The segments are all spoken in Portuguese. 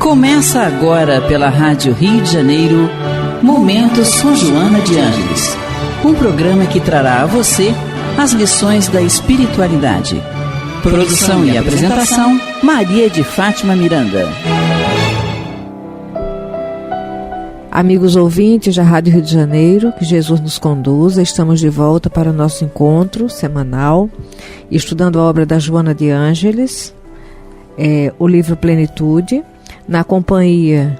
Começa agora pela Rádio Rio de Janeiro, Momento São Joana de Ângeles, um programa que trará a você as lições da espiritualidade. Produção e apresentação, Maria de Fátima Miranda. Amigos ouvintes da Rádio Rio de Janeiro, que Jesus nos conduza, estamos de volta para o nosso encontro semanal, estudando a obra da Joana de Ângeles, o livro Plenitude, na companhia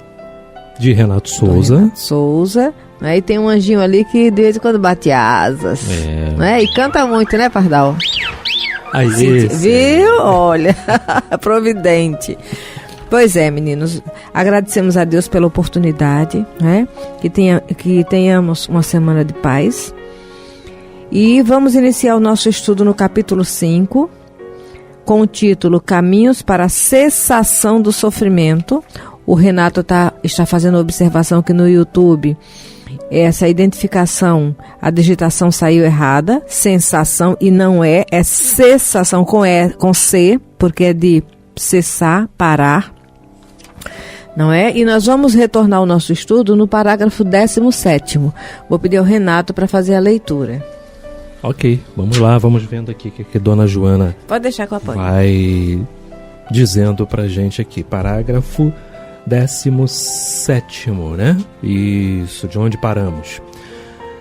de Renato Souza. Né? E tem um anjinho ali que de vez em quando bate asas. Né? E canta muito, né, Pardal? Viu? Olha, providente. Pois é, meninos, agradecemos a Deus pela oportunidade, né? Que tenhamos uma semana de paz. E vamos iniciar o nosso estudo no capítulo 5, com o título Caminhos para a Cessação do Sofrimento. O Renato está fazendo observação que no YouTube essa identificação, a digitação saiu errada, sensação, e não é cessação com C, porque é de cessar, parar, não é? E nós vamos retornar ao nosso estudo no parágrafo 17º. Vou pedir ao Renato para fazer a leitura. Ok, vamos lá, vamos vendo aqui o que a dona Joana pode deixar que eu apoio. Vai dizendo pra gente aqui, parágrafo 17º, né? Isso, de onde paramos.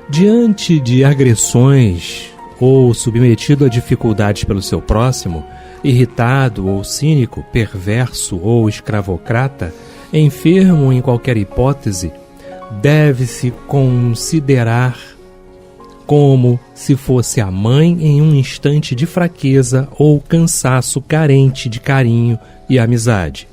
Diante de agressões ou submetido a dificuldades pelo seu próximo, irritado ou cínico, perverso ou escravocrata, enfermo em qualquer hipótese, deve-se considerar como se fosse a mãe em um instante de fraqueza ou cansaço carente de carinho e amizade.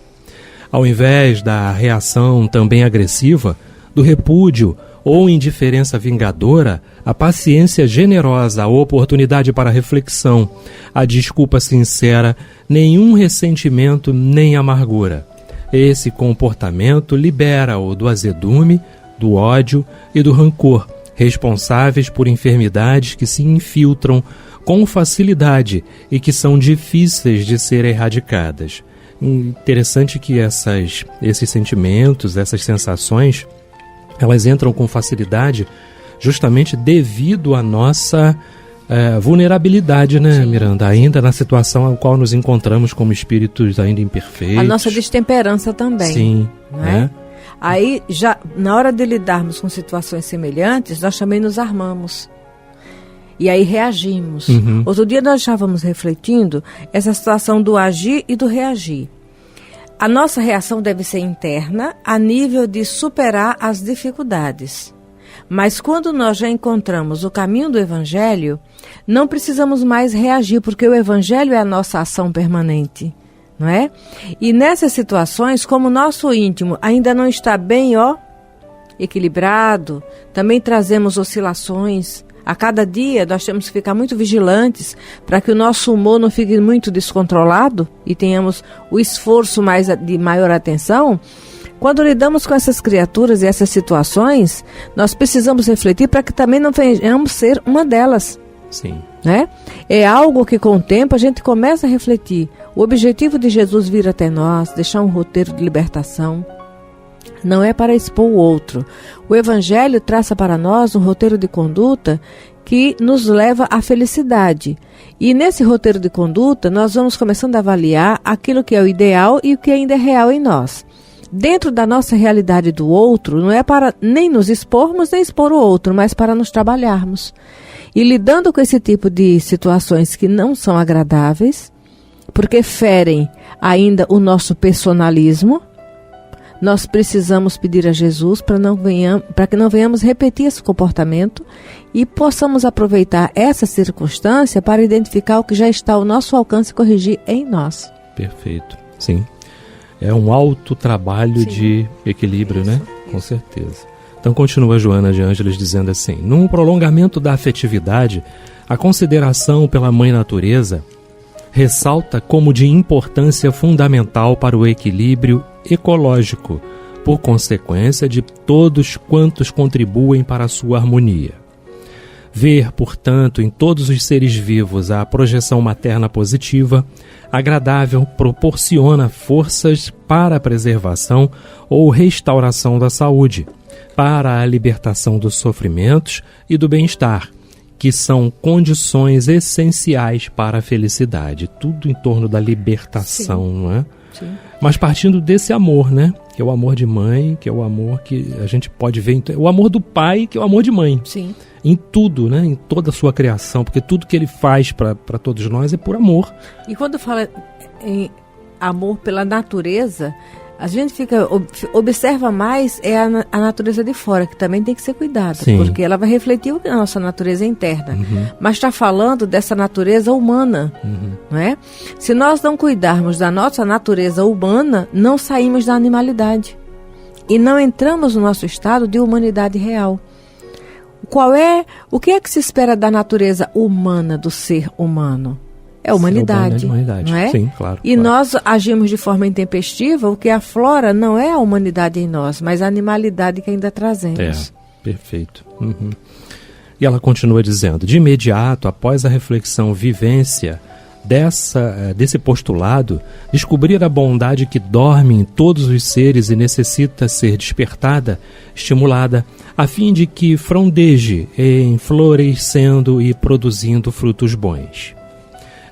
Ao invés da reação também agressiva, do repúdio ou indiferença vingadora, a paciência generosa, a oportunidade para reflexão, a desculpa sincera, nenhum ressentimento nem amargura. Esse comportamento libera-o do azedume, do ódio e do rancor, responsáveis por enfermidades que se infiltram com facilidade e que são difíceis de ser erradicadas. Interessante que esses sentimentos, essas sensações, elas entram com facilidade justamente devido à nossa vulnerabilidade, né, Sim. Miranda? Ainda na situação a qual nos encontramos como espíritos ainda imperfeitos. A nossa destemperança também. Sim, não é? Aí, já na hora de lidarmos com situações semelhantes, nós também nos armamos. E aí reagimos. Uhum. Outro dia nós estávamos refletindo essa situação do agir e do reagir. A nossa reação deve ser interna, a nível de superar as dificuldades. Mas quando nós já encontramos o caminho do Evangelho, não precisamos mais reagir, porque o Evangelho é a nossa ação permanente. Não é? E nessas situações, como o nosso íntimo ainda não está bem, equilibrado, também trazemos oscilações. A cada dia nós temos que ficar muito vigilantes para que o nosso humor não fique muito descontrolado e tenhamos o esforço de maior atenção. Quando lidamos com essas criaturas e essas situações, nós precisamos refletir para que também não venhamos ser uma delas. Sim. Né? É algo que com o tempo a gente começa a refletir. O objetivo de Jesus vir até nós, deixar um roteiro de libertação, não é para expor o outro. O Evangelho traça para nós um roteiro de conduta que nos leva à felicidade. E nesse roteiro de conduta nós vamos começando a avaliar aquilo que é o ideal e o que ainda é real em nós. Dentro da nossa realidade do outro, não é para nem nos expormos nem expor o outro, mas para nos trabalharmos. E lidando com esse tipo de situações que não são agradáveis, porque ferem ainda o nosso personalismo, nós precisamos pedir a Jesus para que não venhamos repetir esse comportamento e possamos aproveitar essa circunstância para identificar o que já está ao nosso alcance e corrigir em nós. Perfeito, sim. É um alto trabalho de equilíbrio, Isso, né? Isso. Com certeza. Então continua Joana de Ângeles dizendo assim: num prolongamento da afetividade, a consideração pela Mãe Natureza ressalta como de importância fundamental para o equilíbrio ecológico, por consequência de todos quantos contribuem para a sua harmonia. Ver, portanto, em todos os seres vivos a projeção materna positiva, agradável, proporciona forças para a preservação ou restauração da saúde, para a libertação dos sofrimentos e do bem-estar, que são condições essenciais para a felicidade. Tudo em torno da libertação, Sim. não é? Sim. Mas partindo desse amor, né? Que é o amor de mãe, que é o amor que a gente pode ver, o amor do pai, que é o amor de mãe. Sim. Em tudo, né? Em toda a sua criação, porque tudo que ele faz para todos nós é por amor. E quando fala em amor pela natureza, a gente observa mais a natureza de fora, que também tem que ser cuidada, Sim. porque ela vai refletir a nossa natureza interna. Uhum. Mas está falando dessa natureza humana, não é? Se nós não cuidarmos da nossa natureza humana, não saímos da animalidade e não entramos no nosso estado de humanidade real. O que é que se espera da natureza humana, do ser humano? É a humanidade, não é? Sim, claro. E claro. nós agimos de forma intempestiva, o que aflora não é a humanidade em nós, mas a animalidade que ainda trazemos. Perfeito. Uhum. E ela continua dizendo, de imediato, após a reflexão vivência desse postulado, descobrir a bondade que dorme em todos os seres e necessita ser despertada, estimulada, a fim de que frondeje em florescendo e produzindo frutos bons.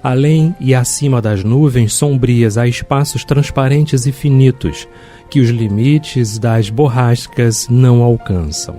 Além e acima das nuvens sombrias há espaços transparentes e finitos, que os limites das borrascas não alcançam.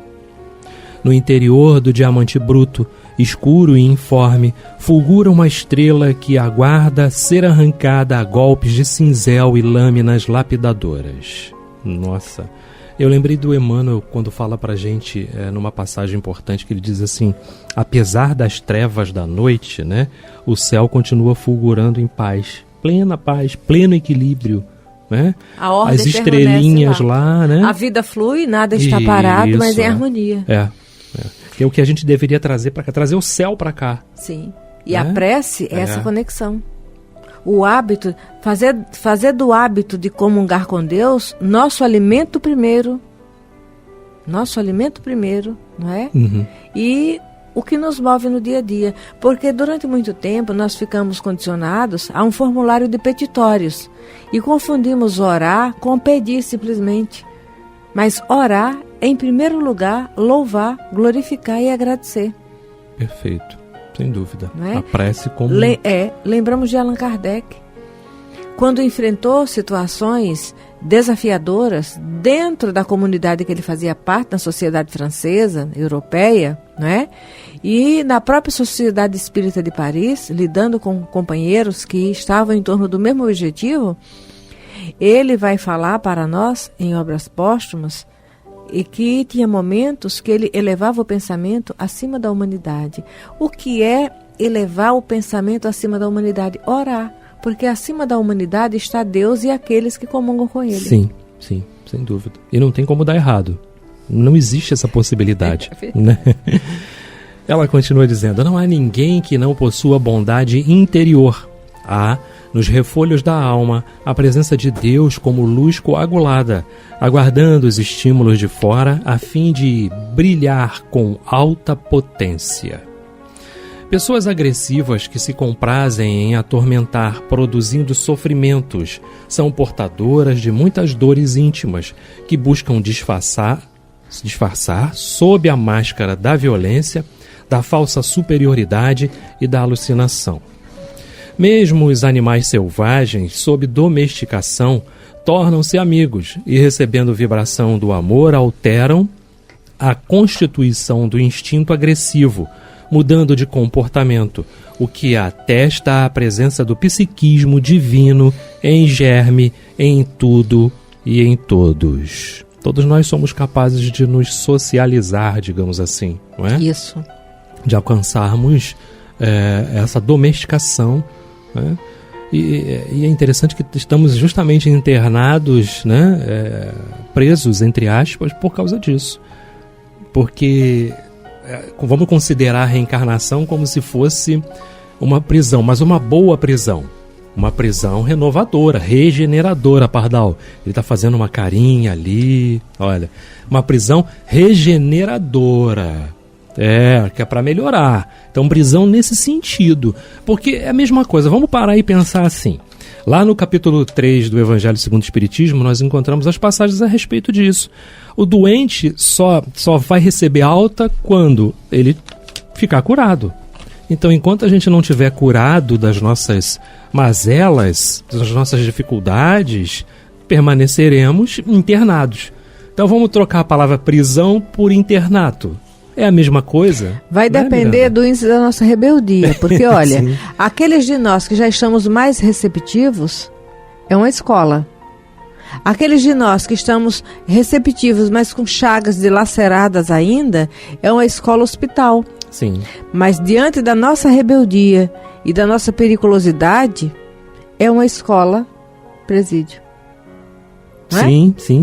No interior do diamante bruto, escuro e informe, fulgura uma estrela que aguarda ser arrancada a golpes de cinzel e lâminas lapidadoras. Nossa, eu lembrei do Emmanuel quando fala pra gente, numa passagem importante, que ele diz assim, apesar das trevas da noite, né, o céu continua fulgurando em paz, pleno equilíbrio, né? A ordem as estrelinhas lá, né? A vida flui, nada está parado, mas em harmonia. Que é o que a gente deveria trazer para cá, trazer o céu para cá. Sim. E a prece é essa conexão. O hábito, fazer do hábito de comungar com Deus nosso alimento primeiro, não é? Uhum. E o que nos move no dia a dia. Porque durante muito tempo nós ficamos condicionados a um formulário de petitórios e confundimos orar com pedir simplesmente. Mas orar é, em primeiro lugar, louvar, glorificar e agradecer. Perfeito, sem dúvida. Não é? A prece como... Lembramos de Allan Kardec, quando enfrentou situações desafiadoras dentro da comunidade que ele fazia parte, na sociedade francesa, europeia, não é? E na própria Sociedade Espírita de Paris, lidando com companheiros que estavam em torno do mesmo objetivo, ele vai falar para nós, em Obras Póstumas, e que tinha momentos que ele elevava o pensamento acima da humanidade. O que é elevar o pensamento acima da humanidade? Orar, porque acima da humanidade está Deus e aqueles que comungam com Ele. Sim, sem dúvida. E não tem como dar errado. Não existe essa possibilidade. Né? Ela continua dizendo, não há ninguém que não possua bondade interior. Há, nos refolhos da alma, a presença de Deus como luz coagulada, aguardando os estímulos de fora a fim de brilhar com alta potência. Pessoas agressivas que se comprazem em atormentar, produzindo sofrimentos, são portadoras de muitas dores íntimas que buscam disfarçar sob a máscara da violência, da falsa superioridade e da alucinação. Mesmo os animais selvagens, sob domesticação, tornam-se amigos e, recebendo vibração do amor, alteram a constituição do instinto agressivo, mudando de comportamento, o que atesta a presença do psiquismo divino em germe, em tudo e em todos. Todos nós somos capazes de nos socializar, digamos assim, não é? Isso. De alcançarmos essa domesticação, né? E é interessante que estamos justamente internados, né? Presos, entre aspas, por causa disso. Porque vamos considerar a reencarnação como se fosse uma prisão, mas uma boa prisão. Uma prisão renovadora, regeneradora, Pardal. Ele está fazendo uma carinha ali, olha. Uma prisão regeneradora. Que é para melhorar. Então, prisão nesse sentido. Porque é a mesma coisa, vamos parar e pensar assim. Lá no capítulo 3 do Evangelho segundo o Espiritismo, nós encontramos as passagens a respeito disso. O doente só vai receber alta quando ele ficar curado. Então, enquanto a gente não tiver curado das nossas mazelas, das nossas dificuldades, permaneceremos internados. Então, vamos trocar a palavra prisão por internato. É a mesma coisa? Vai depender do índice da nossa rebeldia. Porque, olha, aqueles de nós que já estamos mais receptivos, é uma escola. Aqueles de nós que estamos receptivos, mas com chagas dilaceradas ainda, é uma escola hospital. Sim. Mas diante da nossa rebeldia e da nossa periculosidade, é uma escola presídio. Sim,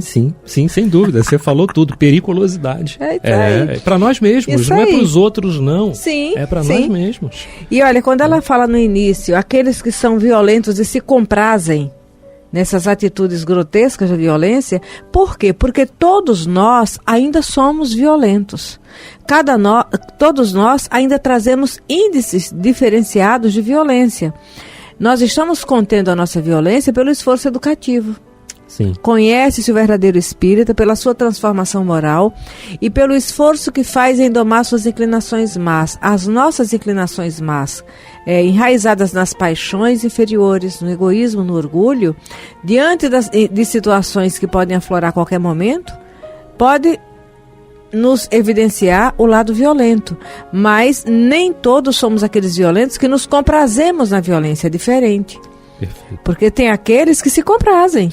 sem dúvida. Você falou tudo, periculosidade. É para nós mesmos, Isso não aí. É para os outros, não. Sim, é para nós mesmos. E olha, quando ela fala no início, aqueles que são violentos e se comprazem nessas atitudes grotescas de violência, por quê? Porque todos nós ainda somos violentos. Todos nós ainda trazemos índices diferenciados de violência. Nós estamos contendo a nossa violência pelo esforço educativo. Sim. Conhece-se o verdadeiro espírita pela sua transformação moral e pelo esforço que faz em domar suas inclinações más, as nossas inclinações más, enraizadas nas paixões inferiores, no egoísmo, no orgulho, diante de situações que podem aflorar a qualquer momento, pode nos evidenciar o lado violento, mas nem todos somos aqueles violentos que nos comprazemos na violência, é diferente. Perfeito. Porque tem aqueles que se comprazem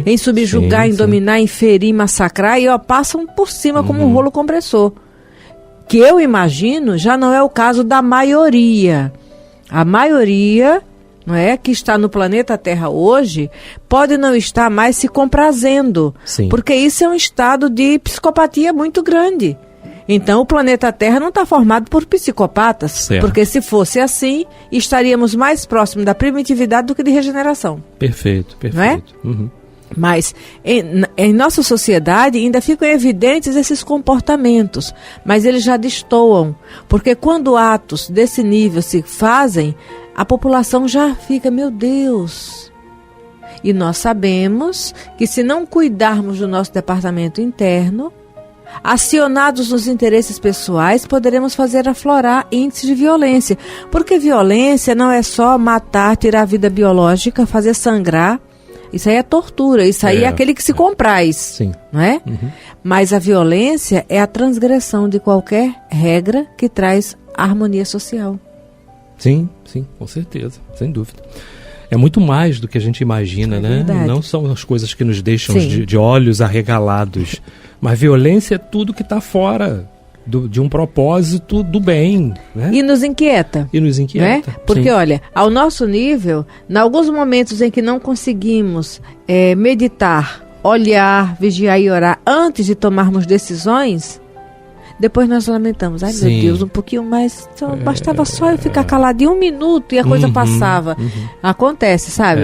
em subjugar, em dominar, em ferir, massacrar e passam por cima como um rolo compressor. Que eu imagino já não é o caso da maioria. A maioria, não é, que está no planeta Terra hoje pode não estar mais se comprazendo. Sim. Porque isso é um estado de psicopatia muito grande. Então, o planeta Terra não está formado por psicopatas, certo. Porque se fosse assim, estaríamos mais próximos da primitividade do que de regeneração. Perfeito. Não é? Mas, em nossa sociedade, ainda ficam evidentes esses comportamentos, mas eles já destoam, porque quando atos desse nível se fazem, a população já fica, meu Deus... E nós sabemos que se não cuidarmos do nosso departamento interno, acionados nos interesses pessoais, poderemos fazer aflorar índices de violência. Porque violência não é só matar, tirar a vida biológica, fazer sangrar. Isso aí é tortura, isso aí é aquele que se compraz. Sim. Não é? Mas a violência é a transgressão de qualquer regra que traz harmonia social. Sim, com certeza, sem dúvida. É muito mais do que a gente imagina, né? Verdade. Não são as coisas que nos deixam de olhos arregalados. Mas violência é tudo que está fora de um propósito do bem. Né? E nos inquieta. Né? Porque, olha, ao nosso nível, em alguns momentos em que não conseguimos meditar, olhar, vigiar e orar antes de tomarmos decisões, depois nós lamentamos. Ai, meu Deus, um pouquinho mais. Bastava só eu ficar calado em 1 minuto e a coisa passava. Acontece, sabe?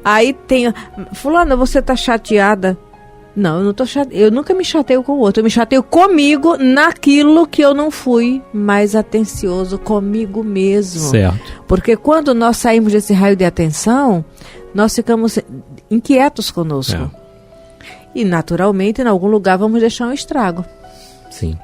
Aí tem... Fulana, você está chateada? Não, eu não tô chateada. Eu nunca me chateio com o outro. Eu me chateio comigo naquilo que eu não fui mais atencioso comigo mesmo. Certo. Porque quando nós saímos desse raio de atenção, nós ficamos inquietos conosco. E naturalmente, em algum lugar, vamos deixar um estrago. Sim.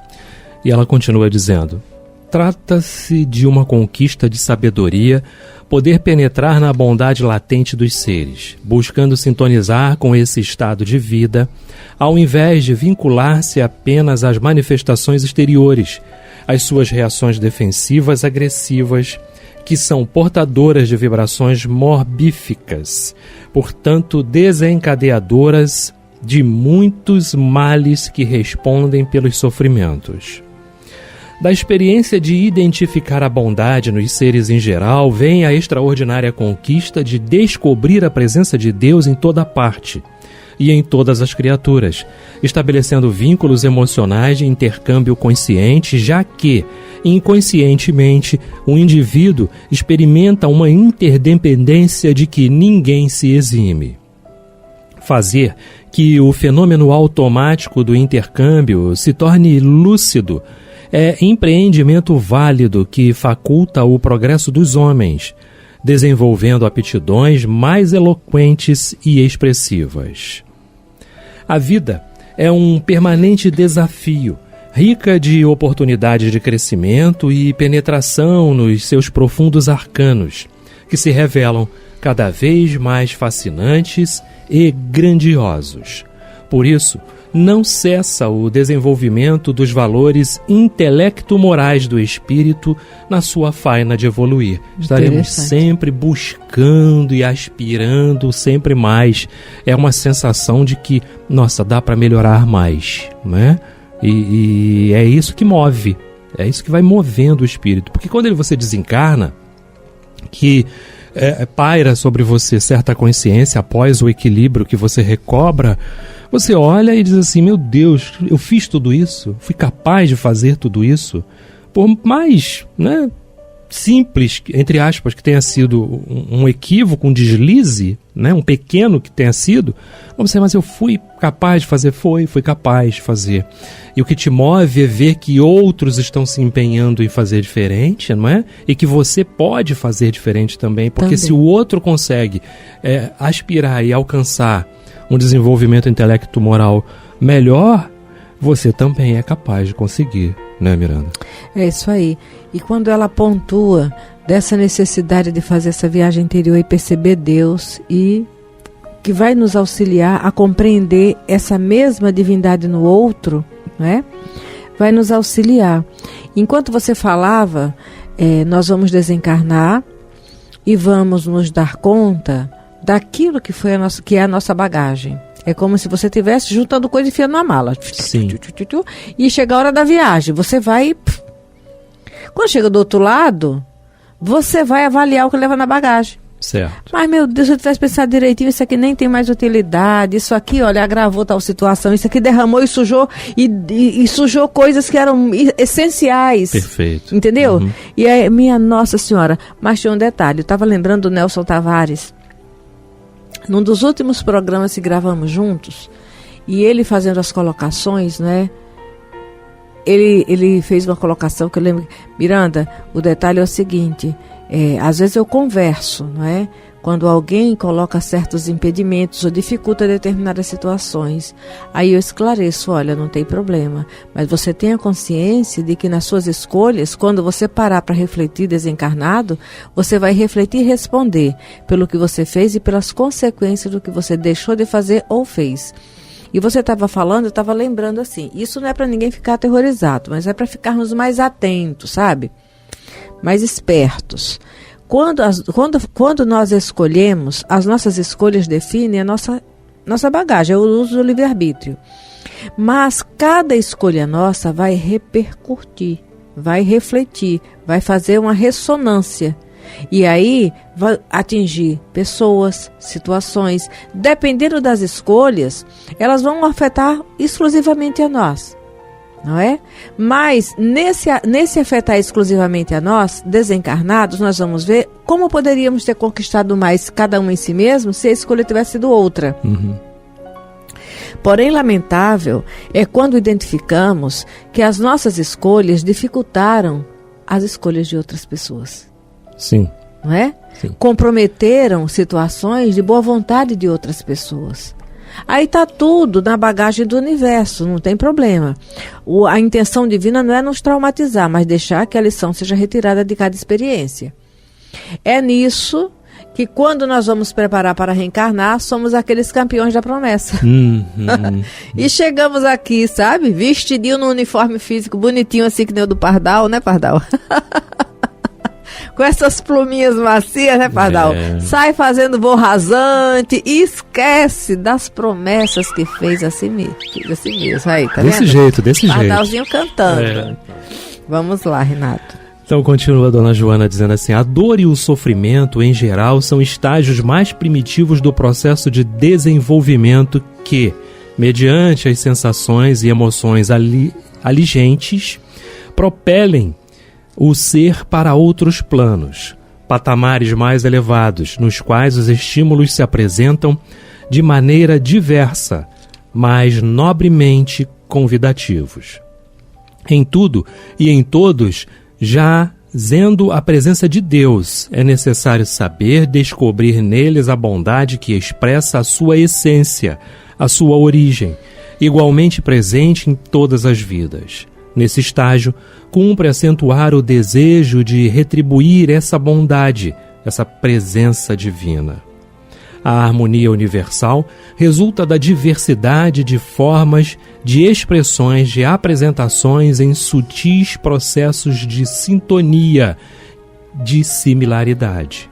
E ela continua dizendo: trata-se de uma conquista de sabedoria, poder penetrar na bondade latente dos seres, buscando sintonizar com esse estado de vida, ao invés de vincular-se apenas às manifestações exteriores, às suas reações defensivas agressivas, que são portadoras de vibrações morbíficas, portanto desencadeadoras de muitos males que respondem pelos sofrimentos. Da experiência de identificar a bondade nos seres em geral, vem a extraordinária conquista de descobrir a presença de Deus em toda parte e em todas as criaturas, estabelecendo vínculos emocionais de intercâmbio consciente, já que, inconscientemente, o indivíduo experimenta uma interdependência de que ninguém se exime. Fazer que o fenômeno automático do intercâmbio se torne lúcido é empreendimento válido que faculta o progresso dos homens, desenvolvendo aptidões mais eloquentes e expressivas. A vida é um permanente desafio, rica de oportunidades de crescimento e penetração nos seus profundos arcanos, que se revelam cada vez mais fascinantes e grandiosos. Por isso, não cessa o desenvolvimento dos valores intelecto-morais do espírito na sua faina de evoluir. Estaremos sempre buscando e aspirando sempre mais. É uma sensação de que, nossa, dá para melhorar mais, né? E é isso que move, é isso que vai movendo o espírito. Porque quando você desencarna, que paira sobre você certa consciência após o equilíbrio que você recobra, você olha e diz assim, meu Deus, eu fiz tudo isso? Fui capaz de fazer tudo isso? Por mais, né, simples, entre aspas, que tenha sido um equívoco, um deslize, né, um pequeno que tenha sido, você, mas eu fui capaz de fazer? Fui capaz de fazer. E o que te move é ver que outros estão se empenhando em fazer diferente, não é? E que você pode fazer diferente também, porque se o outro consegue aspirar e alcançar um desenvolvimento intelecto-moral melhor, você também é capaz de conseguir, né, Miranda? É isso aí. E quando ela pontua dessa necessidade de fazer essa viagem interior e perceber Deus, e que vai nos auxiliar a compreender essa mesma divindade no outro, né? Vai nos auxiliar. Enquanto você falava, nós vamos desencarnar e vamos nos dar conta daquilo que foi que é a nossa bagagem. É como se você estivesse juntando coisa e enfiando na mala. Sim. E chega a hora da viagem, você vai... Quando chega do outro lado, você vai avaliar o que leva na bagagem. Certo. Mas, meu Deus, se eu tivesse pensado direitinho, isso aqui nem tem mais utilidade, isso aqui, olha, agravou tal situação, isso aqui derramou e sujou, e sujou coisas que eram essenciais. Perfeito. Entendeu? Uhum. E aí, minha Nossa Senhora, mas tinha um detalhe, eu estava lembrando do Nelson Tavares, num dos últimos programas que gravamos juntos, e ele fazendo as colocações, né? Ele fez uma colocação que eu lembro, Miranda, o detalhe é o seguinte, às vezes eu converso, não é? Quando alguém coloca certos impedimentos ou dificulta determinadas situações, aí eu esclareço, olha, não tem problema, mas você tenha consciência de que nas suas escolhas, quando você parar para refletir desencarnado, você vai refletir e responder pelo que você fez e pelas consequências do que você deixou de fazer ou fez. E você estava falando, eu estava lembrando assim, isso não é para ninguém ficar aterrorizado, mas é para ficarmos mais atentos, sabe? Mais espertos. Quando nós escolhemos, as nossas escolhas definem a nossa bagagem, é o uso do livre-arbítrio. Mas cada escolha nossa vai repercutir, vai refletir, vai fazer uma ressonância. E aí vai atingir pessoas, situações, dependendo das escolhas, elas vão afetar exclusivamente a nós, não é? Mas nesse afetar exclusivamente a nós, desencarnados, nós vamos ver como poderíamos ter conquistado mais cada um em si mesmo se a escolha tivesse sido outra. Uhum. Porém, lamentável é quando identificamos que as nossas escolhas dificultaram as escolhas de outras pessoas. Sim. Não é? Sim. Comprometeram situações de boa vontade de outras pessoas. Aí está tudo na bagagem do universo, não tem problema. A intenção divina não é nos traumatizar, mas deixar que a lição seja retirada de cada experiência. É nisso que quando nós vamos preparar para reencarnar, somos aqueles campeões da promessa. E chegamos aqui, sabe? Vestidinho no uniforme físico, bonitinho assim que nem o do Pardal, né, Pardal? Com essas pluminhas macias, né, Pardal? Sai fazendo voo rasante e esquece das promessas que fez a si mesmo. Aí, tá desse vendo? Jeito, desse Pardalzinho cantando. Vamos lá, Renato. Então continua a dona Joana dizendo assim, a dor e o sofrimento, em geral, são estágios mais primitivos do processo de desenvolvimento que, mediante as sensações e emoções aligentes, propelem o ser para outros planos, patamares mais elevados, nos quais os estímulos se apresentam de maneira diversa, mas nobremente convidativos. Em tudo e em todos, já zendo a presença de Deus, é necessário saber descobrir neles a bondade que expressa a sua essência, a sua origem, igualmente presente em todas as vidas. Nesse estágio, cumpre acentuar o desejo de retribuir essa bondade, essa presença divina. A harmonia universal resulta da diversidade de formas, de expressões, de apresentações em sutis processos de sintonia, de similaridade.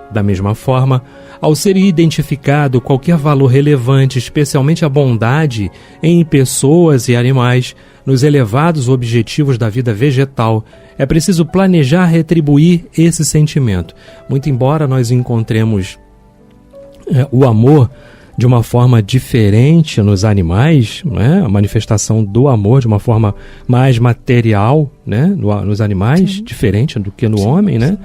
Da mesma forma, ao ser identificado qualquer valor relevante, especialmente a bondade, em pessoas e animais, nos elevados objetivos da vida vegetal, é preciso planejar retribuir esse sentimento. Muito embora nós encontremos o amor de uma forma diferente nos animais, né? A manifestação do amor de uma forma mais material, né? Nos animais, sim, diferente do que no homem, né?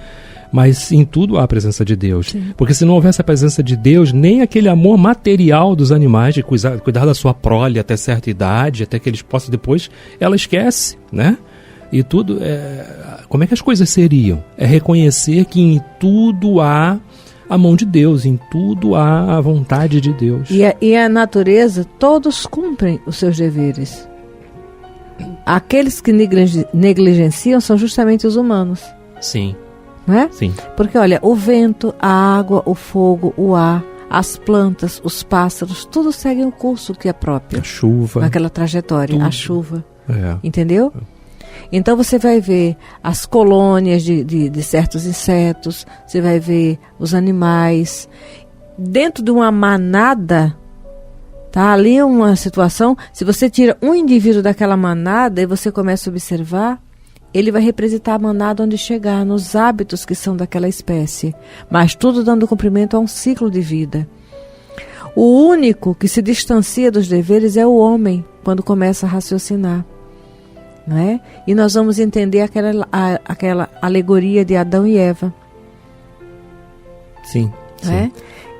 Mas em tudo há a presença de Deus. Sim. Porque se não houvesse a presença de Deus, nem aquele amor material dos animais, de cuidar da sua prole até certa idade, até que eles possam depois, ela esquece, né? E tudo, como é que as coisas seriam? É reconhecer que em tudo há a mão de Deus, em tudo há a vontade de Deus. E a natureza, todos cumprem os seus deveres. Aqueles que negligenciam são justamente os humanos. Sim. Não é? Sim. Porque, olha, o vento, a água, o fogo, o ar, as plantas, os pássaros, tudo seguem o curso que é próprio. A chuva. Naquela trajetória, tudo. A chuva. Entendeu? Então você vai ver as colônias de certos insetos, você vai ver os animais. Dentro de uma manada, tá ali uma situação, se você tira um indivíduo daquela manada e você começa a observar, ele vai representar a manada onde chegar, nos hábitos que são daquela espécie, mas tudo dando cumprimento a um ciclo de vida. O único que se distancia dos deveres é o homem, quando começa a raciocinar. Não é? E nós vamos entender aquela alegoria de Adão e Eva. Sim. Não é?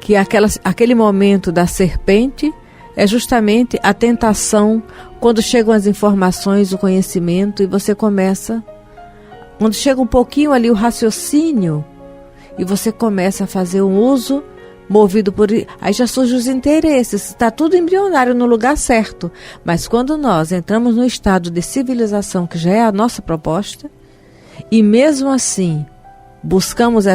Que aquele momento da serpente é justamente a tentação, quando chegam as informações, o conhecimento, e você começa, quando chega um pouquinho ali o raciocínio, e você começa a fazer um uso movido por... Aí já surgem os interesses, está tudo embrionário no lugar certo. Mas quando nós entramos no estado de civilização, que já é a nossa proposta, e mesmo assim buscamos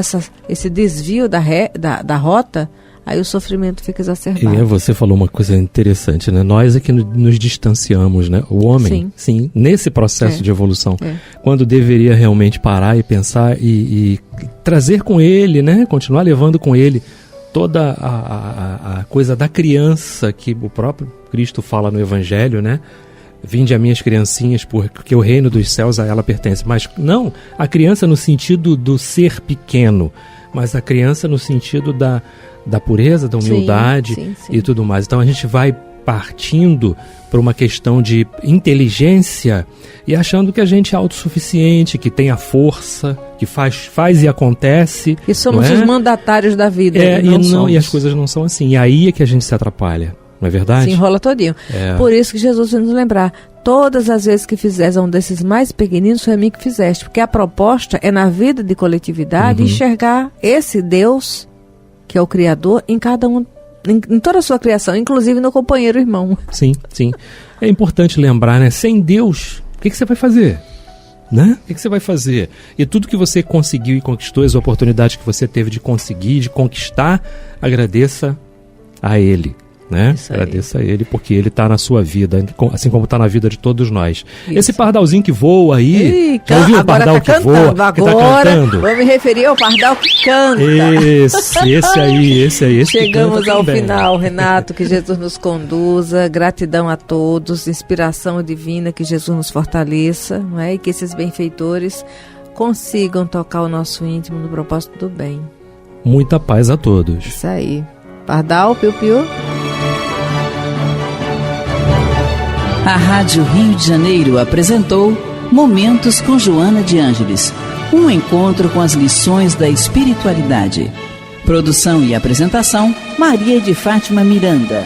esse desvio da rota, aí o sofrimento fica exacerbado. E você falou uma coisa interessante, né? Nós é que nos distanciamos, né? O homem, sim nesse processo de evolução, quando deveria realmente parar e pensar e trazer com ele, né? Continuar levando com ele toda a coisa da criança que o próprio Cristo fala no Evangelho, né? Vinde a minhas criancinhas, porque o reino dos céus a ela pertence. Mas não a criança no sentido do ser pequeno, mas a criança no sentido da pureza, da humildade, sim. E tudo mais. Então a gente vai partindo para uma questão de inteligência e achando que a gente é autossuficiente, que tem a força, que faz e acontece. E somos os mandatários da vida. E as coisas não são assim. E aí é que a gente se atrapalha, não é verdade? Se enrola todinho. Por isso que Jesus vai nos lembrar, todas as vezes que fizeres um desses mais pequeninos, foi a mim que fizeste. Porque a proposta é, na vida de coletividade, enxergar esse Deus, que é o Criador, em cada um, em toda a sua criação, inclusive no companheiro irmão. Sim. É importante lembrar, né? Sem Deus, o que você vai fazer? Né? O que você vai fazer? E tudo que você conseguiu e conquistou, as oportunidades que você teve de conseguir, de conquistar, agradeça a Ele. Né? Agradeça a Ele, porque Ele está na sua vida, assim como está na vida de todos nós. Isso. Esse pardalzinho que voa aí, já ouviu o pardal que voa? Agora que tá cantando? Vou me referir ao pardal que canta. Esse aí. Chegamos ao final, Renato, que Jesus nos conduza, gratidão a todos, inspiração divina, que Jesus nos fortaleça, não é? E que esses benfeitores consigam tocar o nosso íntimo no propósito do bem. Muita paz a todos. Isso aí. Pardal, piu-piu. A Rádio Rio de Janeiro apresentou Momentos com Joana de Ângeles, um encontro com as lições da espiritualidade. Produção e apresentação, Maria de Fátima Miranda.